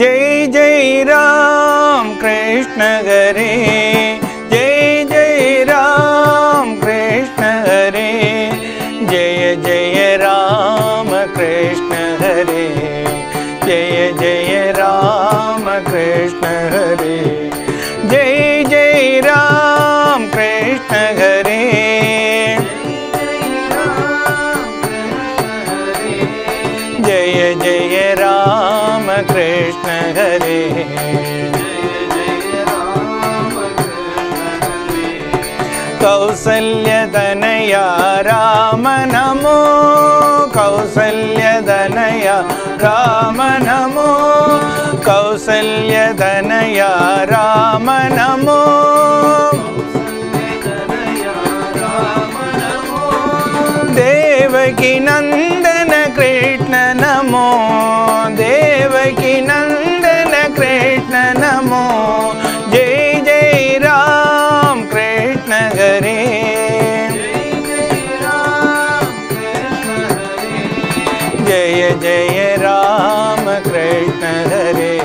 जय जय राम कृष्ण हरे, जय जय राम कृष्ण हरे, जय जय राम कृष्ण हरे, जय जय राम कृष्ण हरे, जय जय राम कृष्ण हरे, जय जय राम कृष्ण हरे। कौसल्यतनया राम नमो, कौसल्यतनया राम नमो, कौसल्यतनया राम नमो, देवकी नंदन कृष्ण नमो, देवकी नंदन कृष्ण नमो, जय जय राम कृष्ण हरे, जय जय राम कृष्ण हरे,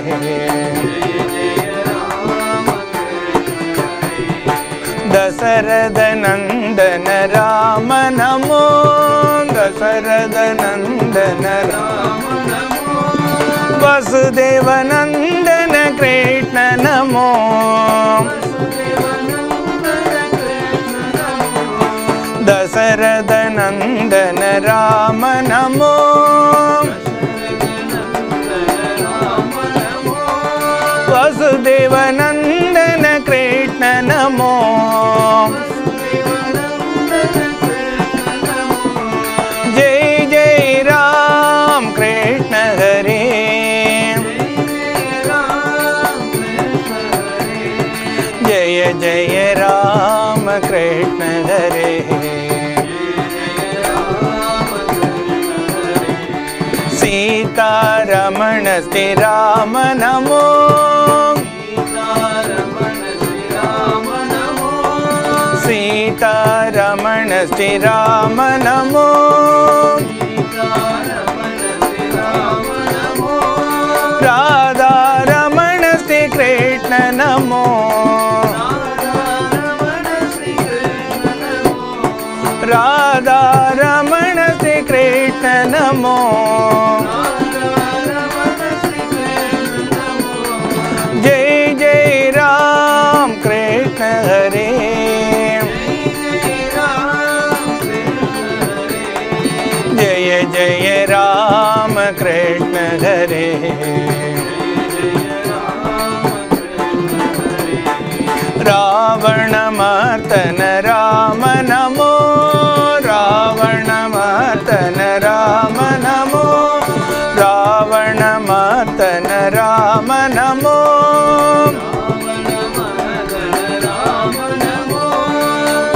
दशरथ नंदन राम नमो, दशरथ नंदन राम नमो, वसुदेव नंदन कृष्ण नमो, दशरथ नंदन राम नमो, वसुदेव नंदन कृष्ण नमो, जय जय राम कृष्ण हरे, जय जय राम कृष्ण हरे, सीतारमण श्री राम नमो, सीतारमण श्री राम नमो, राधा रमण श्री कृष्ण नमो, राधा रमण श्री कृष्ण नमो, जय जय राम कृष्ण हरे, जय जय राम कृष्ण हरे, रावण मर्दन राम नमो, रावण मर्दन राम नमो, रावण मर्दन राम नमो,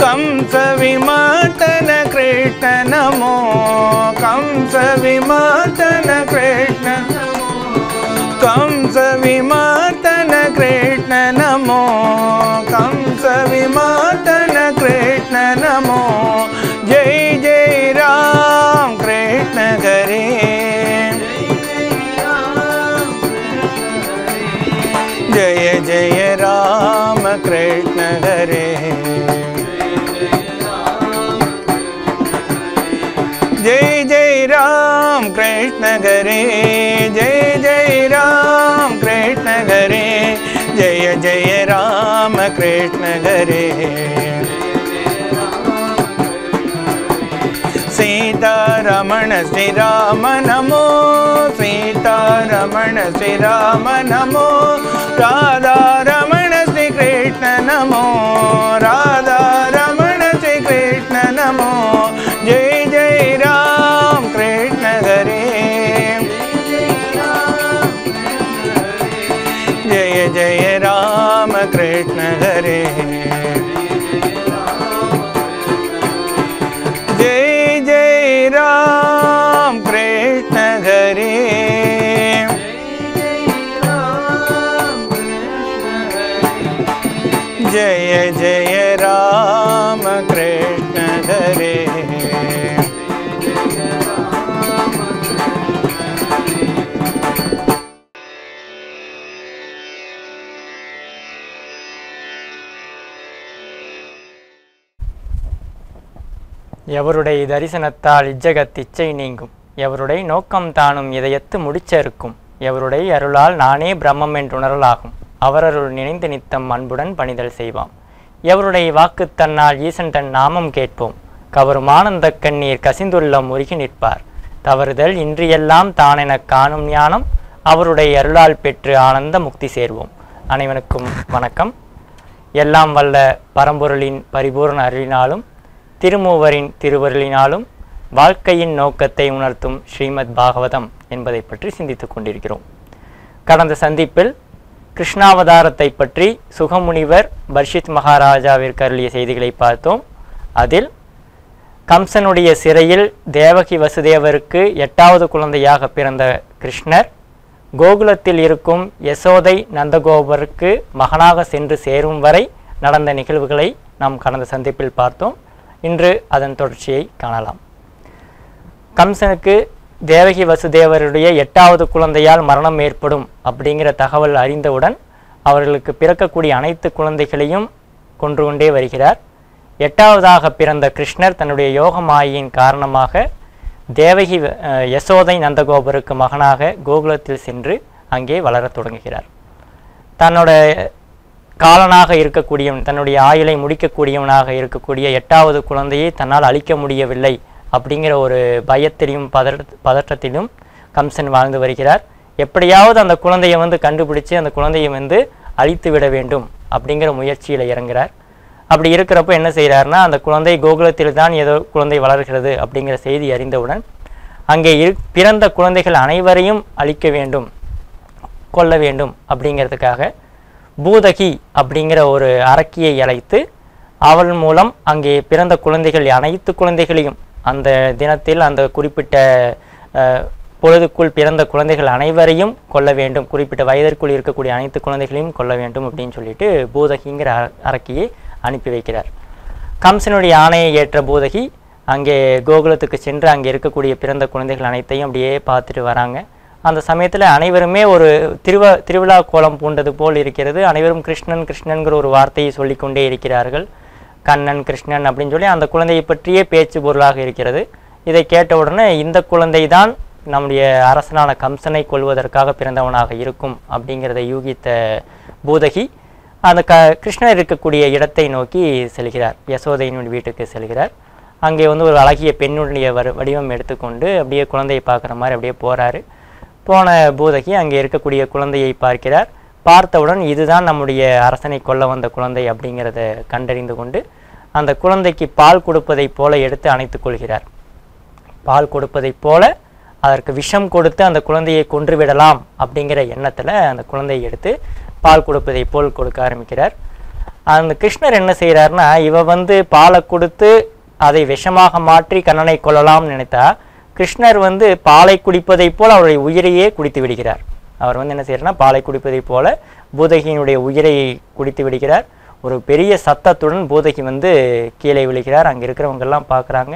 कंस विमर्दन कृष्ण नमो, कंस विमर्दन कृष्ण, कंस विमर्दन कृष्ण नमो, कंस विमर्दन कृष्ण नमो, जय जय राम कृष्ण हरे, जय जय राम कृष्ण हरे, जय जय राम कृष्ण हरे, जय जय राम कृष्ण हरे, जय जय राम कृष्ण हरे, सीतारमण श्री राम नमो, सीतारमण श्री राम नमो, राधा रमण श्री कृष्ण नमो, राधा रमण श्री कृष्ण नमो, जय जय राम कृष्ण हरे, जय जय राम कृष्ण हरे, जय जय राम कृष्ण हरे, जय जय राम कृष्ण हरे। எவருடைய தரிசனத்தால் இச்சகத் இச்சை நீங்கும், எவருடைய நோக்கம் தானும் இதயத்து முடிச்சறுக்கும், எவருடைய அருளால் நானே பிரம்மம் என்றுணரலாகும், அவரருள் நினைந்து நித்தம் அன்புடன் பணிதல் செய்வாம். எவருடைய வாக்கு தன்னால் ஈசன் தன் நாமம் கேட்போம், கவரும் ஆனந்த கண்ணீர் கசிந்துள்ளம் உருகி நிற்பார், தவறுதல் இன்றியெல்லாம் தானெனக் காணும் ஞானம், அவருடைய அருளால் பெற்று ஆனந்த முக்தி சேர்வோம். அனைவருக்கும் வணக்கம். எல்லாம் வல்ல பரம்பொருளின் பரிபூர்ண அருளினாலும் திருமூவரின் திருவருளினாலும் வாழ்க்கையின் நோக்கத்தை உணர்த்தும் ஸ்ரீமத் பாகவதம் என்பதை பற்றி சிந்தித்துக் கொண்டிருக்கிறோம். கடந்த சந்திப்பில் கிருஷ்ணாவதாரத்தை பற்றி சுகமுனிவர் பர்ஷித் மகாராஜாவிற்கு அருளிய செய்திகளை பார்த்தோம். அதில் கம்சனுடைய சிறையில் தேவகி வசுதேவருக்கு 8வது குழந்தையாக பிறந்த கிருஷ்ணர் கோகுலத்தில் இருக்கும் யசோதை நந்தகோபருக்கு மகனாக சென்று சேரும் வரை நடந்த நிகழ்வுகளை நாம் கடந்த சந்திப்பில் பார்த்தோம். இன்று அதன் தொடர்ச்சியை காணலாம். கம்சனுக்கு தேவகி வசுதேவருடைய 8வது குழந்தையால் மரணம் ஏற்படும் அப்படிங்கிற தகவல் அறிந்தவுடன் அவர்களுக்கு பிறக்கக்கூடிய அனைத்து குழந்தைகளையும் கொன்று கொண்டே வருகிறார். 8வதாக பிறந்த கிருஷ்ணர் தன்னுடைய யோக மாயையின் காரணமாக தேவகி யசோதை நந்தகோபருக்கு மகனாக கோகுலத்தில் சென்று அங்கே வளரத் தொடங்குகிறார். தன்னோட காலனாக இருக்கக்கூடியவன், தன்னுடைய ஆயுளை முடிக்கக்கூடியவனாக இருக்கக்கூடிய 8வது குழந்தையை தன்னால் அழிக்க முடியவில்லை அப்படிங்கிற ஒரு பயத்திலும் பதற்றத்திலும் கம்சன் வாழ்ந்து வருகிறார். எப்படியாவது அந்த குழந்தையை கண்டுபிடிச்சு அந்த குழந்தையை அழித்து விட வேண்டும் அப்படிங்கிற முயற்சியில் இறங்குறார். அப்படி இருக்கிறப்போ என்ன செய்கிறார்னா, அந்த குழந்தை கோகுலத்தில் தான் ஏதோ குழந்தை வளர்கிறது அப்படிங்கிற செய்தி அறிந்தவுடன் அங்கே பிறந்த குழந்தைகள் அனைவரையும் அழிக்க வேண்டும், கொல்ல வேண்டும் அப்படிங்கிறதுக்காக பூதகி அப்படிங்கிற ஒரு அரக்கியை அழைத்து அவள் மூலம் அங்கே பிறந்த குழந்தைகள் அனைத்து குழந்தைகளையும் அந்த தினத்தில் அந்த குறிப்பிட்ட பொழுதுக்குள் பிறந்த குழந்தைகள் அனைவரையும் கொல்ல வேண்டும், குறிப்பிட்ட வயதிற்குள் இருக்கக்கூடிய அனைத்து குழந்தைகளையும் கொல்ல வேண்டும் அப்படின்னு சொல்லிட்டு பூதகிங்கிற அரக்கியை அனுப்பி வைக்கிறார். கம்சனுடைய ஆணையை ஏற்ற பூதகி அங்கே கோகுலத்துக்கு சென்று அங்கே இருக்கக்கூடிய பிறந்த குழந்தைகள் அனைத்தையும் அப்படியே பார்த்துட்டு வராங்க. அந்த சமயத்தில் அனைவருமே ஒரு திருவிழா கோலம் பூண்டது போல் இருக்கிறது. அனைவரும் கிருஷ்ணன் கிருஷ்ணன்கிற ஒரு வார்த்தையை சொல்லிக்கொண்டே இருக்கிறார்கள். கண்ணன் கிருஷ்ணன் அப்படின்னு சொல்லி அந்த குழந்தையை பற்றியே பேச்சு பொருளாக இருக்கிறது. இதை கேட்ட உடனே இந்த குழந்தை தான் நம்முடைய அரசனான கம்சனை கொல்வதற்காக பிறந்தவனாக இருக்கும் அப்படிங்கிறத யூகித்த பூதகி அந்த கிருஷ்ணர் இருக்கக்கூடிய இடத்தை நோக்கி செல்கிறார். யசோதையினுடைய வீட்டுக்கு செல்கிறார். அங்கே ஒரு அழகிய பெண்ணுடைய வடிவம் எடுத்துக்கொண்டு அப்படியே குழந்தையை பார்க்குற மாதிரி அப்படியே போகிறாரு. போன பூதகி அங்கே இருக்கக்கூடிய குழந்தையை பார்க்கிறார். பார்த்தவுடன் இதுதான் நம்முடைய அரசனை கொல்ல வந்த குழந்தை அப்படிங்கிறத கண்டறிந்து கொண்டு அந்த குழந்தைக்கு பால் கொடுப்பதை போல எடுத்து அணைத்துக் கொள்கிறார். பால் கொடுப்பதை போல அதற்கு விஷம் கொடுத்து அந்த குழந்தையை கொன்றுவிடலாம் அப்படிங்கிற எண்ணத்தில் அந்த குழந்தையை எடுத்து பால் கொடுப்பதை போல் கொடுக்க ஆரம்பிக்கிறார். அந்த கிருஷ்ணர் என்ன செய்கிறார்னா, இவ பாலை கொடுத்து அதை விஷமாக மாற்றி கண்ணனை கொல்லலாம்னு நினைத்தா கிருஷ்ணர் பாலை குடிப்பதை போல் அவருடைய உயிரையே குடித்து விடுகிறார். அவர் என்ன செய்யறாருன்னா, பாலை குடிப்பதை போல பூதகியினுடைய உயிரை குடித்து விடுகிறார். ஒரு பெரிய சத்தத்துடன் பூதகி கீழே விழுகிறார். அங்கே இருக்கிறவங்கெல்லாம் பார்க்குறாங்க.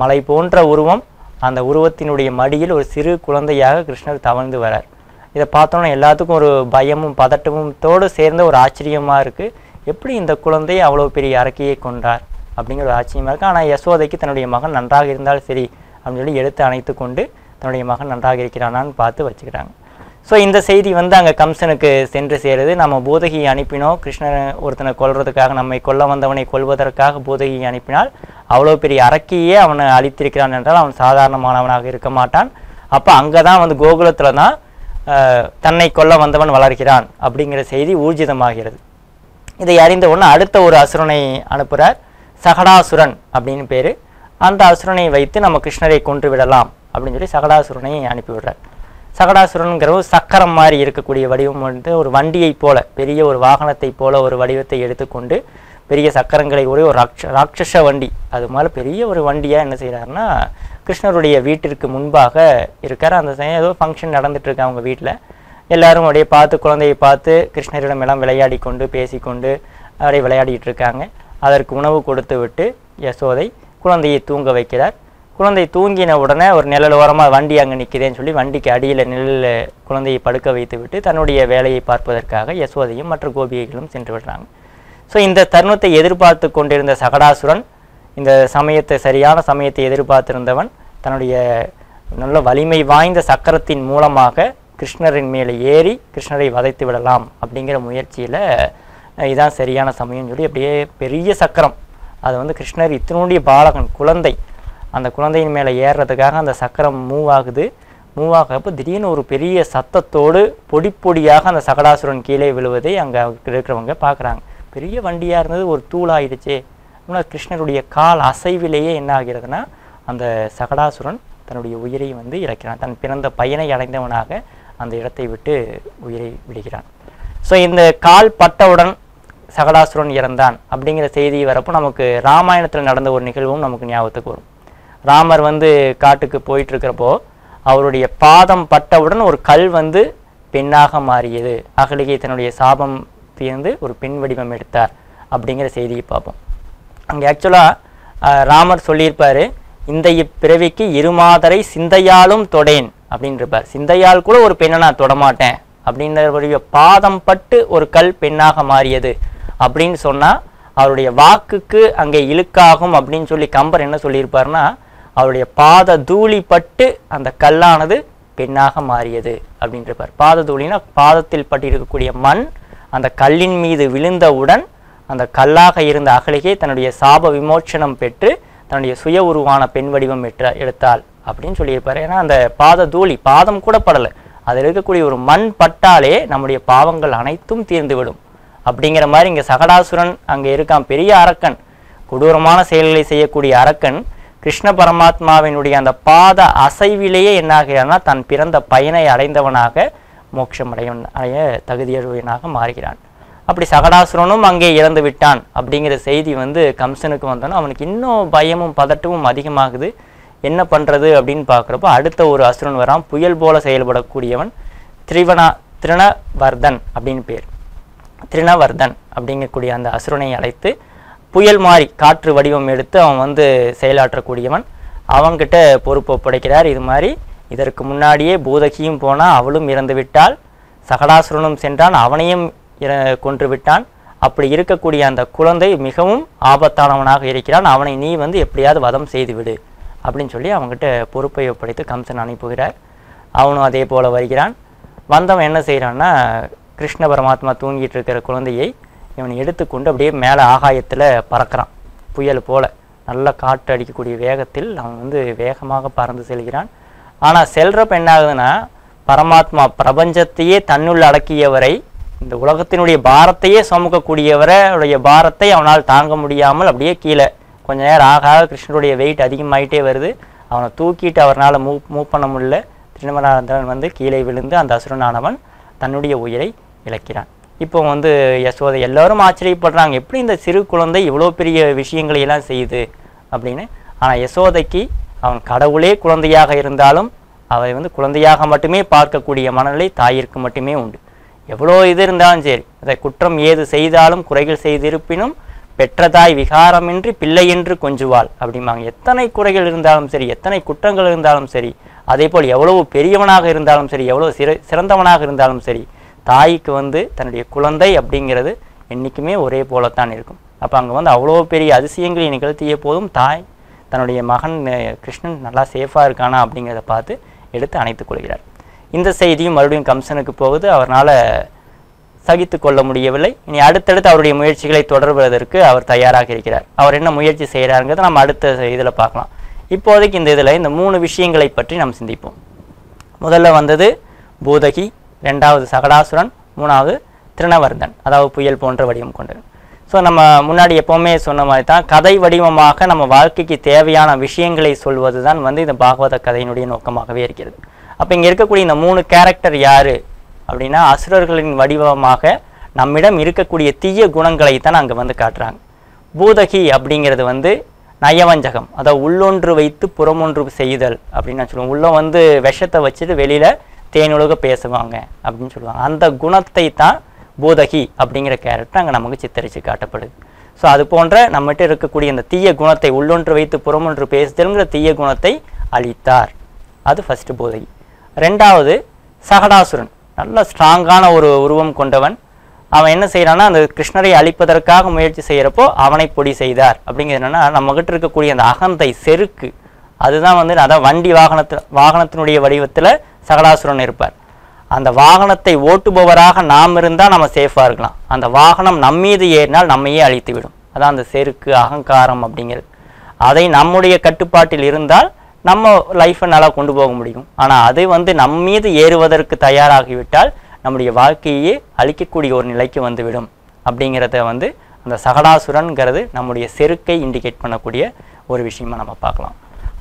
மலை போன்ற உருவம், அந்த உருவத்தினுடைய மடியில் ஒரு சிறு குழந்தையாக கிருஷ்ணர் தவழ்ந்து வரார். இதை பார்த்தோன்னா எல்லாத்துக்கும் ஒரு பயமும் பதட்டமும் தோடு சேர்ந்த ஒரு ஆச்சரியமாக இருக்குது. எப்படி இந்த குழந்தை அவ்வளோ பெரிய அரக்கியை கொன்றார் அப்படிங்கிற ஒரு ஆச்சரியமாக இருக்குது. ஆனால் யசோதைக்கு தன்னுடைய மகன் நன்றாக இருந்தால் சரி அப்படின்னு சொல்லி எடுத்து அணைத்து கொண்டு தன்னுடைய மகன் நன்றாக இருக்கிறானான்னு பார்த்து வச்சுக்கிறாங்க. ஸோ இந்த செய்தி அங்கே கம்சனுக்கு சென்று சேருது. நம்ம பூதகியை அனுப்பினோம், கிருஷ்ணன் ஒருத்தனை கொல்றதுக்காக, நம்மை கொல்ல வந்தவனை கொல்வதற்காக பூதகியை அனுப்பினால் அவ்வளோ பெரிய அரக்கியே அவனை அழித்திருக்கிறான் என்றால் அவன் சாதாரணமானவனாக இருக்க மாட்டான். அப்போ அங்கே தான் கோகுலத்தில் தான் தன்னை கொல்ல வந்தவன் வளர்கிறான் அப்படிங்கிற செய்தி ஊர்ஜிதமாகிறது. இதை அறிந்த உடனே அடுத்த ஒரு அசுரனை அனுப்புகிறார். சகடாசுரன் அப்படின்னு பேர். அந்த அசுரனை வைத்து நம்ம கிருஷ்ணரை கொன்று விடலாம் அப்படின்னு சொல்லி சகடாசுரனை அனுப்பிவிடுறார். சகடாசுரனுங்கிற ஒரு சக்கரம் மாதிரி இருக்கக்கூடிய வடிவம் ஒரு வண்டியை போல, பெரிய ஒரு வாகனத்தை போல ஒரு வடிவத்தை எடுத்துக்கொண்டு பெரிய சக்கரங்களை ஒரு ராட்சச வண்டி, அது மாதிரி பெரிய ஒரு வண்டியாக என்ன செய்கிறாருன்னா கிருஷ்ணருடைய வீட்டிற்கு முன்பாக இருக்கார். அந்த சமயம் ஏதோ ஃபங்க்ஷன் நடந்துட்டு இருக்கு அவங்க வீட்டில். எல்லாரும் அப்படியே பார்த்து குழந்தையை பார்த்து கிருஷ்ணரிடம் எல்லாம் விளையாடி கொண்டு பேசிக்கொண்டு அப்படியே விளையாடிட்டு இருக்காங்க. அதற்கு உணவு கொடுத்து விட்டு யசோதை குழந்தையை தூங்க வைக்கிறார். குழந்தை தூங்கின உடனே ஒரு நிழல் ஓரமாக வண்டி அங்கே நிற்கிறேன்னு சொல்லி வண்டிக்கு அடியில் நிழலில் குழந்தையை படுக்க வைத்து விட்டு தன்னுடைய வேலையை பார்ப்பதற்காக யசோதையும் மற்ற கோபிகைகளும் சென்று விடுறாங்க. ஸோ இந்த தருணத்தை எதிர்பார்த்து கொண்டிருந்த சகடாசுரன் இந்த சமயத்தை சரியான சமயத்தை எதிர்பார்த்திருந்தவன் தன்னுடைய நல்ல வலிமை வாய்ந்த சக்கரத்தின் மூலமாக கிருஷ்ணரின் மேலே ஏறி கிருஷ்ணரை வதைத்து விடலாம் அப்படிங்கிற முயற்சியில் இதான் சரியான சமயம்னு சொல்லி அப்படியே பெரிய சக்கரம் அது வந்து கிருஷ்ணர் இத்தனுடைய பாலகன் குழந்தை அந்த குழந்தையின் மேலே ஏறுறதுக்காக அந்த சக்கரம் மூவ் ஆகிறப்போ திடீர்னு ஒரு பெரிய சத்தத்தோடு பொடி பொடியாக அந்த சகடாசுரன் கீழே விழுவதை அங்கே இருக்கிறவங்க பார்க்குறாங்க. பெரிய வண்டியாக இருந்தது ஒரு தூளாயிடுச்சே. இன்னும் கிருஷ்ணருடைய கால் அசைவிலேயே என்ன ஆகிறதுனா அந்த சகடாசுரன் தன்னுடைய உயிரை வந்து இழக்கிறான். தன் பிறந்த பையனை அடைந்தவனாக அந்த இடத்தை விட்டு உயிரை விடுகிறான். ஸோ இந்த கால் பட்டவுடன் சகடாசுரன் இறந்தான் அப்படிங்கிற செய்தி வரப்போ நமக்கு ராமாயணத்தில் நடந்த ஒரு நிகழ்வும் நமக்கு ஞாபகத்துக்கு வரும். ராமர் வந்து காட்டுக்கு போயிட்டுருக்கிறப்போ அவருடைய பாதம் பட்டவுடன் ஒரு கல் வந்து பெண்ணாக மாறியது. அகலிகை தன்னுடைய சாபம் தீர்ந்து ஒரு பெண் வடிவம் எடுத்தார் அப்படிங்கிற செய்தியை பார்ப்போம். அங்கே ஆக்சுவலாக ராமர் சொல்லியிருப்பார், இந்த இப்பிறவிக்கு இருமாதரை சிந்தையாலும் தொடேன் அப்படின்றிருப்பார். சிந்தையால் கூட ஒரு பெண்ணை நான் தொடமாட்டேன் அப்படின்ற பாதம் பட்டு ஒரு கல் பெண்ணாக மாறியது அப்படின்னு சொன்னால் அவருடைய வாக்குக்கு அங்கே இழுக்காகும் அப்படின்னு சொல்லி கம்பர் என்ன சொல்லியிருப்பார்னா, அவருடைய பாத தூளி பட்டு அந்த கல்லானது பெண்ணாக மாறியது அப்படின்றிருப்பார். பாத தூளினா பாதத்தில் பட்டிருக்கக்கூடிய மண் அந்த கல்லின் மீது விழுந்தவுடன் அந்த கல்லாக இருந்த அகலிகை தன்னுடைய சாப விமோச்சனம் பெற்று தன்னுடைய சுய உருவான பெண் வடிவம் எடுத்தாள் அப்படின்னு சொல்லியிருப்பார். ஏன்னா அந்த பாத தூளி பாதம் கூட படலை, அதில் இருக்கக்கூடிய ஒரு மண் பட்டாலே நம்முடைய பாவங்கள் அனைத்தும் தீர்ந்துவிடும் அப்படிங்கிற மாதிரி இங்கே சகடாசுரன் அங்கே இருக்கான். பெரிய அரக்கன், கொடூரமான செயல்களை செய்யக்கூடிய அரக்கன் கிருஷ்ண பரமாத்மாவினுடைய அந்த பாத அசைவிலேயே என்னாகிறான்னா தன் பிறந்த பயனை அடைந்தவனாக மோட்சம் அடைய தகுதியுடையவனாக மாறுகிறான். அப்படி சகடாசுரனும் அங்கே இறந்து விட்டான் அப்படிங்கிற செய்தி வந்து கம்சனுக்கு வந்தோன்னா அவனுக்கு இன்னும் பயமும் பதட்டமும் அதிகமாகுது. என்ன பண்ணுறது அப்படின்னு பார்க்குறப்போ அடுத்த ஒரு அசுரன் வரான். புயல் போல செயல்படக்கூடியவன் திருணவர்தன் அப்படின்னு பேர். திருணவர்தன் அப்படிங்கக்கூடிய அந்த அசுரனை அழைத்து புயல் மாறி காற்று வடிவம் எடுத்து அவன் வந்து செயலாற்றக்கூடியவன். அவன்கிட்ட பொறுப்பு ஒப்படைக்கிறார். இது மாதிரி இதற்கு முன்னாடியே பூதகியும் போனால் அவளும் இறந்து விட்டாள், சகடாசுரனும் சென்றான் அவனையும் கொன்று விட்டான். அப்படி இருக்கக்கூடிய அந்த குழந்தை மிகவும் ஆபத்தானவனாக இருக்கிறான், அவனை நீ வந்து எப்படியாவது வதம் செய்து விடு அப்படின்னு சொல்லி அவங்ககிட்ட பொறுப்பை ஒப்படைத்து கம்சன் அனுப்புகிறார். அவனும் அதே போல் வருகிறான். வந்தவன் என்ன செய்கிறான்னா, கிருஷ்ண பரமாத்மா தூங்கிட்டு இருக்கிற குழந்தையை இவன் எடுத்துக்கொண்டு அப்படியே மேலே ஆகாயத்தில் பறக்கிறான். புயல் போல் நல்ல காற்று அடிக்கக்கூடிய வேகத்தில் அவன் வந்து வேகமாக பறந்து செல்கிறான். ஆனால் செல்றப்ப என்ன ஆகுதுன்னா, பரமாத்மா பிரபஞ்சத்தையே தன்னுள் அடக்கியவரை, இந்த உலகத்தினுடைய பாரத்தையே சுமக்கக்கூடியவருடைய பாரத்தை அவனால் தாங்க முடியாமல் அப்படியே கீழே கொஞ்ச நேரம் ஆக கிருஷ்ணருடைய வெயிட் அதிகமாகிட்டே வருது. அவனை தூக்கிட்டு அவரால் மூவ் பண்ண முடியல. திருமணானந்தன் வந்து கீழே விழுந்து அந்த அசுரனானவன் தன்னுடைய உயிரை இழக்கிறான். இப்போ வந்து யசோதை எல்லோரும் ஆச்சரியப்படுறாங்க, எப்படி இந்த சிறு குழந்தை இவ்வளோ பெரிய விஷயங்களை எல்லாம் செய்யுது அப்படின்னு. ஆனால் யசோதைக்கு அவன் கடவுளே குழந்தையாக இருந்தாலும் அவை வந்து குழந்தையாக மட்டுமே பார்க்கக்கூடிய மனநிலை தாயிற்கு மட்டுமே உண்டு. எவ்வளோ இது இருந்தாலும் சரி, அதை குற்றம் ஏது செய்தாலும் குறைகள் செய்திருப்பினும் பெற்றதாய் விகாரமின்றி பிள்ளை என்று கொஞ்சுவாள் அப்படிம்பாங்க. எத்தனை குறைகள் இருந்தாலும் சரி, எத்தனை குற்றங்கள் இருந்தாலும் சரி, அதே போல் எவ்வளவு பெரியவனாக இருந்தாலும் சரி, எவ்வளோ சிறந்தவனாக இருந்தாலும் சரி, தாய்க்கு வந்து தன்னுடைய குழந்தை அப்படிங்கிறது என்றைக்குமே ஒரே போலத்தான் இருக்கும். அப்போ அங்கே வந்து அவ்வளோ பெரிய அதிசயங்களை நிகழ்த்திய போதும் தாய் தன்னுடைய மகன் கிருஷ்ணன் நல்லா சேஃபாக இருக்கானா அப்படிங்கிறத பார்த்து எடுத்து அணைத்துக் கொள்கிறார். இந்த செய்தியும் மறுபடியும் கம்சனுக்கு போகுது. அவரால் சகித்து கொள்ள முடியவில்லை. இனி அடுத்தடுத்து அவருடைய முயற்சிகளை தொடர்வதற்கு அவர் தயாராக இருக்கிறார். அவர் என்ன முயற்சி செய்கிறாருங்கிறத நம்ம அடுத்த இதில் பார்க்கலாம். இப்போதைக்கு இந்த இதில் இந்த 3 விஷயங்களை பற்றி நாம் சிந்திப்போம். முதல்ல வந்தது பூதகி, 2வது சகடாசுரன், 3வது திருணவர்தன், அதாவது புயல் போன்ற வடிவம் கொண்டது. ஸோ நம்ம முன்னாடி எப்போவுமே சொன்ன மாதிரி தான் கதை வடிவமாக நம்ம வாழ்க்கைக்கு தேவையான விஷயங்களை சொல்வது தான் வந்து இந்த பாகவத கதையினுடைய நோக்கமாகவே இருக்கிறது. அப்போ இங்கே இருக்கக்கூடிய இந்த 3 கேரக்டர் யார் அப்படின்னா, அசுரர்களின் வடிவமாக நம்மிடம் இருக்கக்கூடிய தீய குணங்களை தான் அங்கே வந்து காட்டுறாங்க. பூதகி அப்படிங்கிறது வந்து நயவஞ்சகம், அதாவது உள்ளொன்று வைத்து புறமொன்று செய்தல் அப்படின்னு நான் சொல்லுவேன். உள்ள வந்து விஷத்தை வச்சுட்டு வெளியில் தேனுலக பேசுவாங்க அப்படின்னு சொல்லுவாங்க. அந்த குணத்தை தான் பூதகி அப்படிங்கிற கேரக்டர் அங்கே நமக்கு சித்தரித்து காட்டப்படுது. ஸோ அது போன்ற நம்மகிட்ட இருக்கக்கூடிய இந்த தீய குணத்தை, உள்ளொன்று வைத்து புறமொன்று பேசுதல்ங்கிற தீய குணத்தை அழித்தார். அது ஃபஸ்ட்டு பூதகி. 2வது சகடாசுரன், நல்ல ஸ்ட்ராங்கான ஒரு உருவம் கொண்டவன். அவன் என்ன செய்யறான்னா அந்த கிருஷ்ணரை அழிப்பதற்காக முயற்சி செய்யறப்போ அவனை பொடி செய்தார். அப்படிங்கிறது என்னன்னா நம்ம கிட்ட இருக்கக்கூடிய அந்த அகந்தை செருக்கு, அதுதான் வந்து அதான் வண்டி வாகனத்தினுடைய வடிவத்துல சகடாசுரன் இருப்பார். அந்த வாகனத்தை ஓட்டுபவராக நாம் இருந்தால் நம்ம சேஃபாக இருக்கலாம். அந்த வாகனம் நம்மீது ஏறினால் நம்மையே அழித்து விடும். அதான் அந்த செருக்கு, அகங்காரம் அப்படிங்கிறது. அதை நம்முடைய கட்டுப்பாட்டில் இருந்தால் நம்ம லைஃப்பை நல்லா கொண்டு போக முடியும். ஆனால் அது வந்து நம்மீது ஏறுவதற்கு தயாராகிவிட்டால் நம்முடைய வாழ்க்கையே அழிக்கக்கூடிய ஒரு நிலைக்கு வந்துவிடும். அப்படிங்கிறத வந்து அந்த சகடாசுரன்கிறது நம்முடைய செருக்கை இண்டிகேட் பண்ணக்கூடிய ஒரு விஷயமா நம்ம பார்க்கலாம்.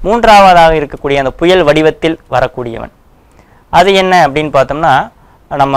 மூன்றாவதாக இருக்கக்கூடிய அந்த புயல் வடிவத்தில் வரக்கூடியவன் அது என்ன அப்படின்னு பார்த்தோம்னா, நம்ம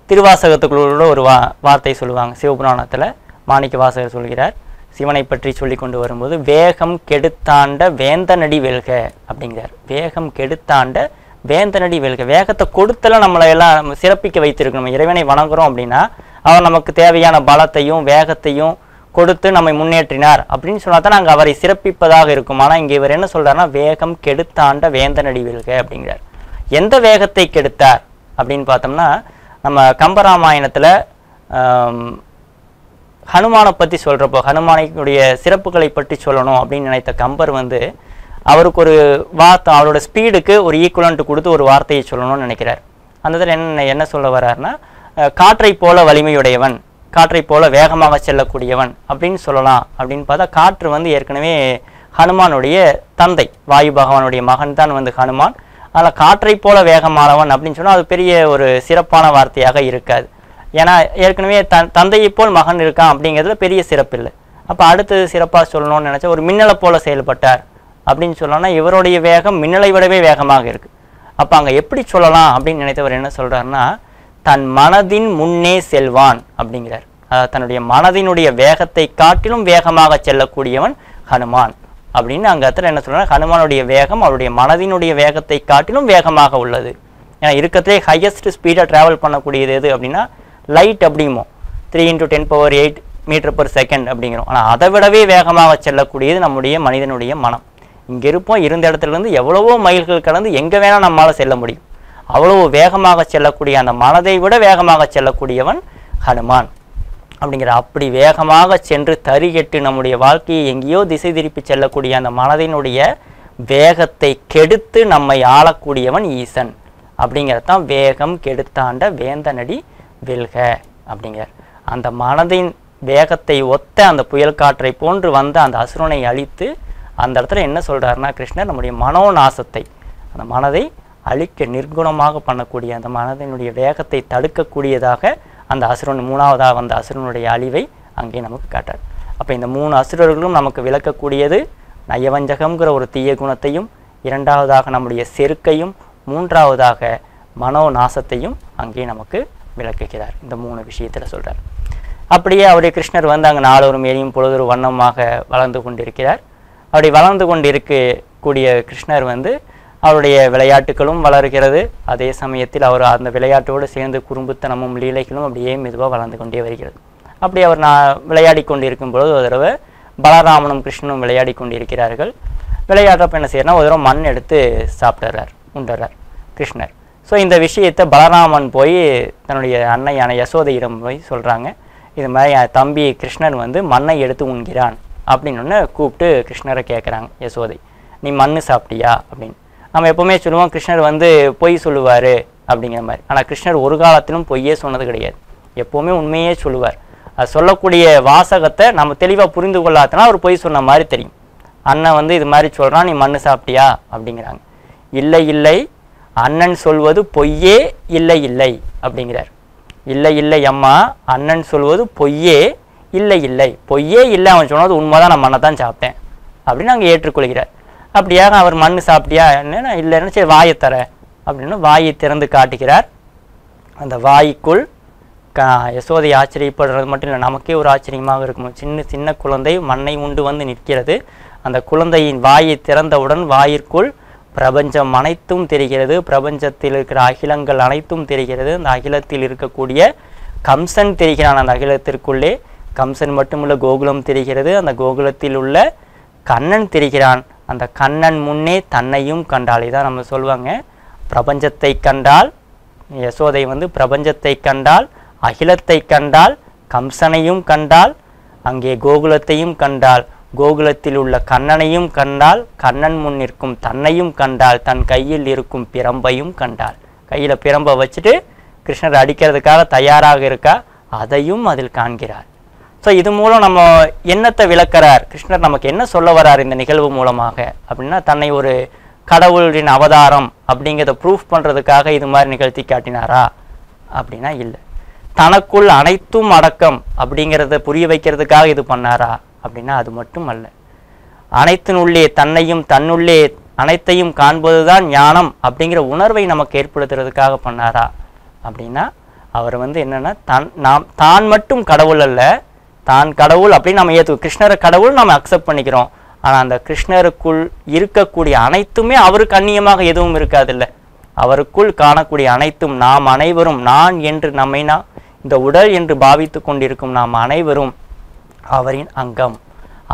திருவாசகத்துக்குள்ள ஒரு வார்த்தை சொல்லுவாங்க. சிவபுராணத்தில் மாணிக்க வாசகர் சொல்கிறார், சிவனை பற்றி சொல்லி கொண்டு வரும்போது வேகம் கெடுத்தாண்ட வேந்தனடி வெல்க அப்படிங்கிறார். வேகம் கெடுத்தாண்ட வேந்தனடி வெல்க. வேகத்தை கொடுத்தெல்லாம் நம்மளை எல்லாம் சிறப்பிக்க வைத்திருக்கு. நம்ம இறைவனை வணங்குறோம் அப்படின்னா அவர் நமக்கு தேவையான பலத்தையும் வேகத்தையும் கொடுத்து நம்மை முன்னேற்றினார் அப்படின்னு சொன்னா தான் நாங்கள் அவரை சிறப்பிப்பதாக இருக்கும். ஆனால் இங்கே இவர் என்ன சொல்றாருன்னா, வேகம் கெடுத்தாண்ட வேந்தனடி வெல்க அப்படிங்கிறார். எந்த வேகத்தை கெடுத்தார் அப்படின்னு பார்த்தோம்னா, நம்ம கம்பராமாயணத்தில் ஹனுமானை பற்றி சொல்கிறப்போ ஹனுமானுடைய சிறப்புகளை பற்றி சொல்லணும் அப்படின்னு நினைத்த கம்பர் வந்து அவருக்கு ஒரு வார்த்தை, அவரோட ஸ்பீடுக்கு ஒரு ஈக்குவலண்ட் கொடுத்து ஒரு வார்த்தையை சொல்லணும்னு நினைக்கிறார். அந்த இதில் என்ன சொல்ல வர்றாருன்னா, காற்றை போல வலிமையுடையவன், காற்றை போல வேகமாக செல்லக்கூடியவன் அப்படின்னு சொல்லலாம். அப்படின்னு பார்த்தா காற்று வந்து ஏற்கனவே ஹனுமானுடைய தந்தை, வாயு பகவானுடைய மகன் தான் வந்து ஹனுமான். அதில் காற்றை போல வேகமானவன் அப்படின்னு சொன்னால் அது பெரிய ஒரு சிறப்பான வார்த்தையாக இருக்காது. ஏன்னா ஏற்கனவே தந்தையை போல் மகன் இருக்கான் அப்படிங்கிறதுல பெரிய சிறப்பு இல்லை. அப்போ அடுத்தது சிறப்பாக சொல்லணும்னு நினச்சா ஒரு மின்னலை போல செயல்பட்டார் அப்படின்னு சொல்லணும்னா இவருடைய வேகம் மின்னலை விடவே வேகமாக இருக்குது. அப்போ அங்கே எப்படி சொல்லலாம் அப்படின்னு நினைத்தவர் என்ன சொல்கிறாருன்னா, தன் மனதின் முன்னே செல்வான் அப்படிங்கிறார். தன்னுடைய மனதினுடைய வேகத்தை காட்டிலும் வேகமாக செல்லக்கூடியவன் ஹனுமான் அப்படின்னு அங்கே இடத்துல என்ன சொல்கிறார், ஹனுமானுடைய வேகம் அவருடைய மனதினுடைய வேகத்தை காட்டிலும் வேகமாக உள்ளது. ஏன்னா இருக்கத்திலே ஹையஸ்ட் ஸ்பீடாக ட்ராவல் பண்ணக்கூடியது எது அப்படின்னா லைட் அப்படிமோ 3 × 10⁸ மீட்டர்/செகண்ட் அப்படிங்கிறோம். ஆனால் அதை விடவே வேகமாக செல்லக்கூடியது நம்முடைய மனிதனுடைய மனம். இங்கே இருப்போம், இருந்த இடத்துலேருந்து எவ்வளவோ மைல்கள் கடந்து எங்கே வேணால் நம்மளால் செல்ல முடியும். அவ்வளவு வேகமாக செல்லக்கூடிய அந்த மனதை விட வேகமாக செல்லக்கூடியவன் ஹனுமான் அப்படிங்கிற. அப்படி வேகமாக சென்று தறிகெட்டு நம்முடைய வாழ்க்கையை எங்கேயோ திசை திருப்பி செல்லக்கூடிய அந்த மனதினுடைய வேகத்தை கெடுத்து நம்மை ஆளக்கூடியவன் ஈசன் அப்படிங்கிறதான் வேகம் கெடுத்தாண்ட வேந்தனடி வெல்க அப்படிங்கிறார். அந்த மனதின் வேகத்தை ஒத்த அந்த புயல் காற்றை போன்று வந்த அந்த அசுரனை அழித்து அந்த இடத்துல என்ன சொல்கிறாருன்னா கிருஷ்ணர் நம்முடைய மனோநாசத்தை, அந்த மனதை அழிக்க நிர்குணமாக பண்ணக்கூடிய அந்த மனதினுடைய வேகத்தை தடுக்கக்கூடியதாக அந்த அசுரன், மூணாவதாக வந்த அசுரனுடைய அழிவை அங்கே நமக்கு காட்டார். அப்போ இந்த 3 அசுரர்களும் நமக்கு விளக்கக்கூடியது நயவஞ்சகம்ங்கிற ஒரு தீய குணத்தையும், இரண்டாவதாக நம்முடைய செருக்கையும், மூன்றாவதாக மனோநாசத்தையும் அங்கே நமக்கு விளக்குகிறார். இந்த 3 விஷயத்தில் சொல்கிறார். அப்படியே அவருடைய கிருஷ்ணர் வந்து அங்கே நாளொரு மேரியும் பொழுதொரு வண்ணமாக வளர்ந்து கொண்டிருக்கிறார். அப்படி வளர்ந்து கொண்டிருக்கக்கூடிய கிருஷ்ணர் வந்து அவருடைய விளையாட்டுகளும் வளர்கிறது. அதே சமயத்தில் அவர் அந்த விளையாட்டோடு சேர்ந்து குறும்புத்தனமும் லீலைகளும் அப்படியே மெதுவாக வளர்ந்து கொண்டே வருகிறது. அப்படி அவர் விளையாடி கொண்டிருக்கும் பொழுது ஒரு தடவை பலராமனும் கிருஷ்ணனும் விளையாடி கொண்டிருக்கிறார்கள். விளையாடுறப்ப என்ன செய்யறா, ஒரு தடவை மண் எடுத்து சாப்பிட்டுறார், உண்டுறார் கிருஷ்ணர். ஸோ இந்த விஷயத்தை பலராமன் போய் தன்னுடைய அன்னையான யசோதையிடம் போய் சொல்கிறாங்க, இது மாதிரி என் தம்பி கிருஷ்ணன் வந்து மண்ணை எடுத்து உண்கிறான் அப்படின்னு கூப்பிட்டு கிருஷ்ணரை கேட்குறாங்க யசோதை, நீ மண் சாப்பிட்டியா அப்படின்னு. நம்ம எப்போவுமே சொல்லுவோம் கிருஷ்ணர் வந்து பொய் சொல்லுவார் அப்படிங்கிற மாதிரி. ஆனால் கிருஷ்ணர் ஒரு காலத்திலும் பொய்யே சொன்னது கிடையாது, எப்போவுமே உண்மையே சொல்லுவார். அது சொல்லக்கூடிய வாசகத்தை நம்ம தெளிவாக புரிந்து கொள்ளாதனா அவர் பொய் சொன்ன மாதிரி தெரியும். அண்ணன் வந்து இது மாதிரி சொல்கிறான், நீ மண் சாப்பிட்டியா அப்படிங்கிறாங்க. இல்லை இல்லை, அண்ணன் சொல்வது பொய்யே இல்லை இல்லை அப்படிங்கிறார். இல்லை இல்லை அம்மா, அண்ணன் சொல்வது பொய்யே இல்லை இல்லை, பொய்யே இல்லை, அவன் சொன்னது உண்மைதான், நான் மண்ணை தான் சாப்பிட்டேன் அப்படின்னு அங்கே ஏற்றுக்கொள்கிறார். அப்படியாக அவர் மண் சாப்பிட்டியா என்ன, இல்லைன்னு சரி வாயை தர அப்படின்னு வாயை திறந்து காட்டுகிறார். அந்த வாய்க்குள் யசோதை ஆச்சரியப்படுறது மட்டும் இல்லை, நமக்கே ஒரு ஆச்சரியமாக இருக்கும். சின்ன சின்ன குழந்தை மண்ணை உண்டு வந்து நிற்கிறது. அந்த குழந்தையின் வாயை திறந்தவுடன் வாயிற்குள் பிரபஞ்சம் அனைத்தும் தெரிகிறது, பிரபஞ்சத்தில் இருக்கிற அகிலங்கள் அனைத்தும் தெரிகிறது. அந்த அகிலத்தில் இருக்கக்கூடிய கம்சன் தெரிகிறான். அந்த அகிலத்திற்குள்ளே கம்சன் மட்டுமுள்ள கோகுலம் தெரிகிறது. அந்த கோகுலத்தில் உள்ள கண்ணன் தெரிகிறான். அந்த கண்ணன் முன்னே தன்னையும் கண்டாள். இதான் நம்ம சொல்லுவாங்க, பிரபஞ்சத்தை கண்டால் யசோதை வந்து பிரபஞ்சத்தை கண்டால் அகிலத்தை கண்டால், கம்சனையும் கண்டால், அங்கே கோகுலத்தையும் கண்டால், கோகுலத்தில் உள்ள கண்ணனையும் கண்டால், கண்ணன் முன் நிற்கும் தன்னையும் கண்டால், தன் கையில் இருக்கும் பிரம்பையும் கண்டால். கையில் பிரம்பை வச்சுட்டு கிருஷ்ணர் அடிக்கிறதுக்காக தயாராக இருக்கா, அதையும் அதில் காண்கிறார். ஸோ இது மூலம் நம்ம என்னத்தை விளக்கிறார் கிருஷ்ணர், நமக்கு என்ன சொல்ல வரார் இந்த நிகழ்வு மூலமாக அப்படின்னா, தன்னை ஒரு கடவுளின் அவதாரம் அப்படிங்கிறத ப்ரூஃப் பண்ணுறதுக்காக இது மாதிரி நிகழ்த்தி காட்டினாரா அப்படின்னா இல்லை. தனக்குள் அனைத்தும் அடக்கம் அப்படிங்கிறத புரிய வைக்கிறதுக்காக இது பண்ணாரா அப்படின்னா அது மட்டும் அல்ல. அனைத்தினுள்ளே தன்னையும் தன்னுள்ளே அனைத்தையும் காண்பது தான் ஞானம் அப்படிங்கிற உணர்வை நமக்கு ஏற்படுத்துறதுக்காக பண்ணாரா அப்படின்னா அவர் என்னன்னா தான் மட்டும் கடவுள் அல்ல, தான் கடவுள் அப்படின்னு நம்ம ஏற்று கிருஷ்ணரை கடவுள் நம்ம அக்செப்ட் பண்ணிக்கிறோம். ஆனால் அந்த கிருஷ்ணருக்குள் இருக்கக்கூடிய அனைத்துமே அவருக்கு அந்நியமாக எதுவும் இருக்காது இல்லை. அவருக்குள் காணக்கூடிய அனைத்தும் நாம் அனைவரும், நான் என்று நம்மை இந்த உடல் என்று பாவித்து கொண்டிருக்கும் நாம் அனைவரும் அவரின் அங்கம்.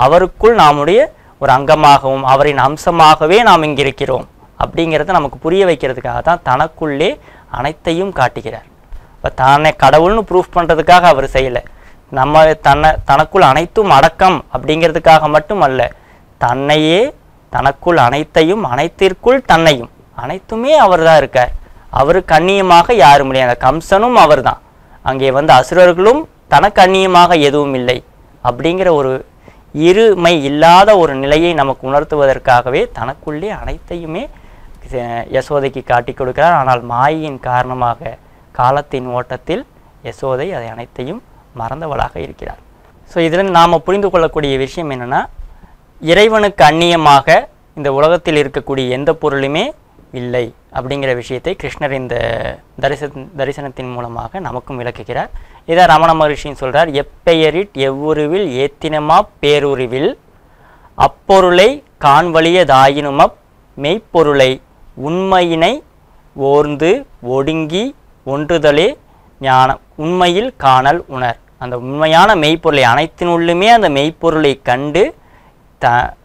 அவருக்குள் நாமுடைய ஒரு அங்கமாகவும் அவரின் அம்சமாகவே நாம் இங்கே இருக்கிறோம் அப்படிங்கிறத நமக்கு புரிய வைக்கிறதுக்காக தான் தனக்குள்ளே அனைத்தையும் காட்டுகிறார். இப்போ தானே கடவுள்னு ப்ரூஃப் பண்ணுறதுக்காக அவர் செய்யலை. நம்ம தனக்குள் அனைத்தும் அடக்கம் அப்படிங்கிறதுக்காக மட்டும் அல்ல, தன்னையே தனக்குள் அனைத்தையும் அனைத்திற்குள் தன்னையும் அனைத்துமே அவர் தான் இருக்கார். அவருக்கு அந்நியமாக யாரும் இல்லை. அந்த கம்சனும் அவர் தான். அங்கே அசுரர்களும் தனக்கு அந்நியமாக எதுவும் இல்லை அப்படிங்கிற ஒரு இருமை இல்லாத ஒரு நிலையை நமக்கு உணர்த்துவதற்காகவே தனக்குள்ளே அனைத்தையுமே யசோதைக்கு காட்டி கொடுக்கிறார். ஆனால் மாயின் காரணமாக காலத்தின் ஓட்டத்தில் யசோதை அதை அனைத்தையும் மறந்தவளாக இருக்கிறார். ஸோ இதில் நாம் புரிந்து கொள்ளக்கூடிய விஷயம் என்னென்னா, இறைவனுக்கு அந்நியமாக இந்த உலகத்தில் இருக்கக்கூடிய எந்த பொருளுமே இல்லை அப்படிங்கிற விஷயத்தை கிருஷ்ணர் இந்த தரிசனத்தின் மூலமாக நமக்கும் விளக்குகிறார். இதை ரமண மகரிஷின்னு சொல்கிறார். எப்பெயரிட் எவ்வுருவில் ஏத்தினமா பேருருவில் அப்பொருளை காண்வழியதாயினுமப் மெய்ப்பொருளை உண்மையினை ஓர்ந்து ஒடுங்கி ஒன்றுதலே ஞானம். உண்மையில் காணல் உணர். அந்த உண்மையான மெய்ப்பொருளை அனைத்தினுள்ளுமே அந்த மெய்ப்பொருளை கண்டு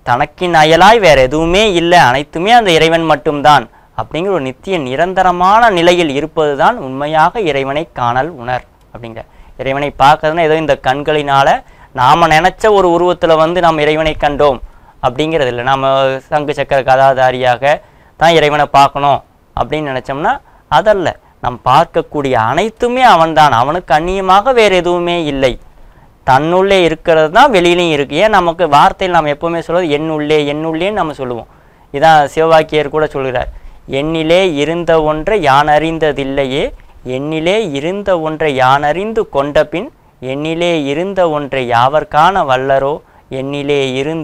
தனக்கின் அயலாய் வேறு எதுவுமே இல்லை, அனைத்துமே அந்த இறைவன் மட்டும்தான் அப்படிங்கிற ஒரு நித்திய நிரந்தரமான நிலையில் இருப்பது தான் உண்மையாக இறைவனை காணல் உணர் அப்படிங்கிற. இறைவனை பார்க்கறதுனா ஏதோ இந்த கண்களினால் நாம் நினச்ச ஒரு உருவத்தில் நாம் இறைவனை கண்டோம் அப்படிங்கிறது இல்லை. நாம் சங்கு சக்கர கதாதாரியாக தான் இறைவனை பார்க்கணும் அப்படின்னு நினச்சோம்னா அதல்ல. நாம் பார்க்கக்கூடிய அனைத்துமே அவன்தான், அவனுக்கு அந்நியமாக வேறு எதுவுமே இல்லை. தன்னுள்ளே இருக்கிறது தான் வெளியிலையும் இருக்குது. ஏன் நமக்கு வார்த்தையில் நாம் எப்போவுமே சொல்வது என்னுள்ளே என்னுள்ளேன்னு நம்ம சொல்லுவோம். இதான் சிவவாக்கியர் கூட சொல்கிறார். என்னிலே இருந்த ஒன்றை யான் அறிந்ததில்லையே, என்னிலே இருந்த ஒன்றை யான் அறிந்து கொண்ட பின் என்னிலே இருந்த ஒன்றை யாவர்காண வல்லரோ என்னிலே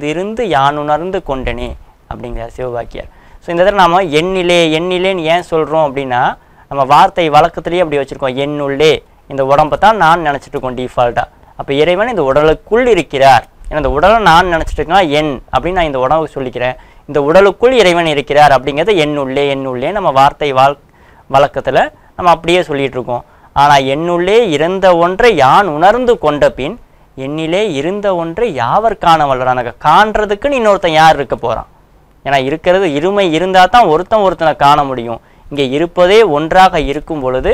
இருந்து யான் உணர்ந்து கொண்டனே அப்படிங்கிறார் சிவவாக்கியர். ஸோ இந்த இடத்துல நாம் என்னிலேன்னு ஏன் சொல்கிறோம் அப்படின்னா, நம்ம வார்த்தை வழக்கத்திலேயே அப்படி வச்சுருக்கோம். என்னுள்ளே இந்த உடம்பை தான் நான் நினச்சிட்டு இருக்கோம் டிஃபால்ட்டாக. அப்போ இறைவன் இந்த உடலுக்குள் இருக்கிறார். ஏன்னா இந்த உடலை நான் நினச்சிட்டு இருக்கேன் என் அப்படின்னு நான் இந்த உடம்புக்கு சொல்லிக்கிறேன். இந்த உடலுக்குள் இறைவன் இருக்கிறார் அப்படிங்கிறத என்னுள்ளே நம்ம வார்த்தை வழக்கத்தில் நம்ம அப்படியே சொல்லிகிட்டு இருக்கோம். ஆனால் என்னுள்ளே இருந்த ஒன்றை யான் உணர்ந்து கொண்ட பின் என்னிலே இருந்த ஒன்றை யாவர் காண வல்லறாங்க. காண்றதுக்குன்னு இன்னொருத்தன் யார் இருக்க போகிறான்? ஏன்னா இருக்கிறது இருமை இருந்தால் தான் ஒருத்தனை காண முடியும். இங்கே இருப்பதே ஒன்றாக இருக்கும் பொழுது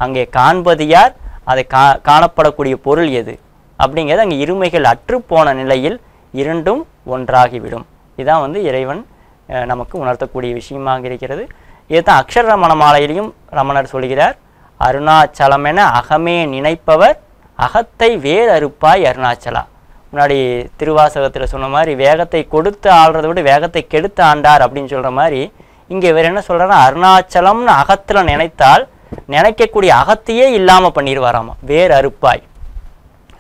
அங்கே காண்பது யார், அதை காணப்படக்கூடிய பொருள் எது அப்படிங்கிறது அங்கே இருமைகள் அற்றுப்போன நிலையில் இரண்டும் ஒன்றாகிவிடும். இதுதான் இறைவன் நமக்கு உணர்த்தக்கூடிய விஷயமாக இருக்கிறது. இதுதான் அக்ஷர ரமண மாலையிலையும் ரமணர் சொல்கிறார். அருணாச்சலமென அகமே நினைப்பவர் அகத்தை வேர் அறுப்பாய் அருணாச்சலா. முன்னாடி திருவாசகத்தில் சொன்ன மாதிரி வேகத்தை கொடுத்து ஆள்றதை விட வேகத்தை கெடுத்து ஆண்டார் அப்படின்னு சொல்கிற மாதிரி இங்கே வேறு என்ன சொல்கிறாருன்னா, அருணாச்சலம்னு அகத்தில் நினைத்தால் நினைக்கக்கூடிய அகத்தையே இல்லாமல் பண்ணிடுவாராமா. வேர் அறுப்பாய்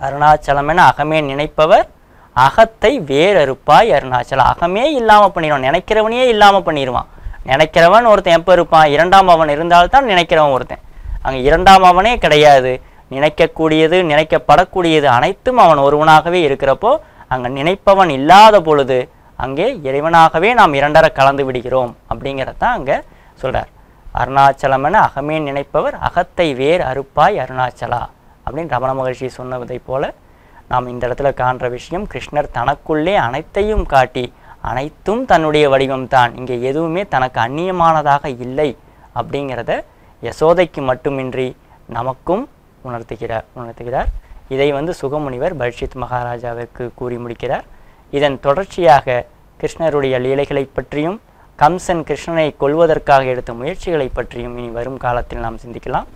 அருணாச்சலமென அகமே நினைப்பவர் அகத்தை வேர் அறுப்பாய் அருணாச்சலா. அகமே இல்லாமல் பண்ணிடுவான், நினைக்கிறவனையே இல்லாமல் பண்ணிடுவான். நினைக்கிறவன் ஒருத்தன் எப்போ இருப்பான்? இரண்டாம் அவன் இருந்தால்தான் நினைக்கிறவன் ஒருத்தன். அங்கே இரண்டாம் அவனே கிடையாது. நினைக்கக்கூடியது நினைக்கப்படக்கூடியது அனைத்தும் அவன் ஒருவனாகவே இருக்கிறப்போ அங்கே நினைப்பவன் இல்லாத பொழுது அங்கே இறைவனாகவே நாம் இரண்டரை கலந்து விடுகிறோம் அப்படிங்கிறதான் அங்கே சொல்கிறார். அருணாச்சலமென அகமே நினைப்பவர் அகத்தை வேர் அறுப்பாய் அருணாச்சலா அப்படின்னு ரமண மகரிஷி சொன்னதை போல நாம் இந்த இடத்துல காண்ற விஷயம், கிருஷ்ணர் தனக்குள்ளே அனைத்தையும் காட்டி அனைத்தும் தன்னுடைய வடிவம்தான், இங்கே எதுவுமே தனக்கு அந்நியமானதாக இல்லை அப்படிங்கிறத யசோதைக்கு மட்டுமின்றி நமக்கும் உணர்த்துகிறார். இதை சுகமுனிவர் பரீட்சித் மகாராஜாவுக்கு கூறி முடிக்கிறார். இதன் தொடர்ச்சியாக கிருஷ்ணருடைய லீலைகளை பற்றியும் கம்சன் கிருஷ்ணனை கொல்வதற்காக எடுத்த முயற்சிகளை பற்றியும் இனி வரும் காலத்தில் நாம் சிந்திக்கலாம்.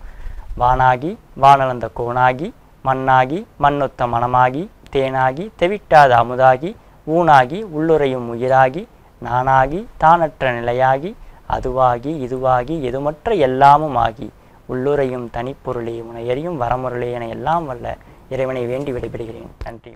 வானாகி வானளந்த கோனாகி மண்ணாகி மண்ணொத்த மனமாகி தேனாகி தெவிட்டாத அமுதாகி ஊனாகி உள்ளுரையும் உயிராகி நானாகி தானற்ற நிலையாகி அதுவாகி இதுவாகி எதுமற்ற எல்லாமும் ஆகி உள்ளுரையும் தனிப்பொருளே உனையறியும் வரமுருளே என எல்லாம் வல்ல இறைவனை வேண்டி விடைபெறுகிறேன். நன்றி.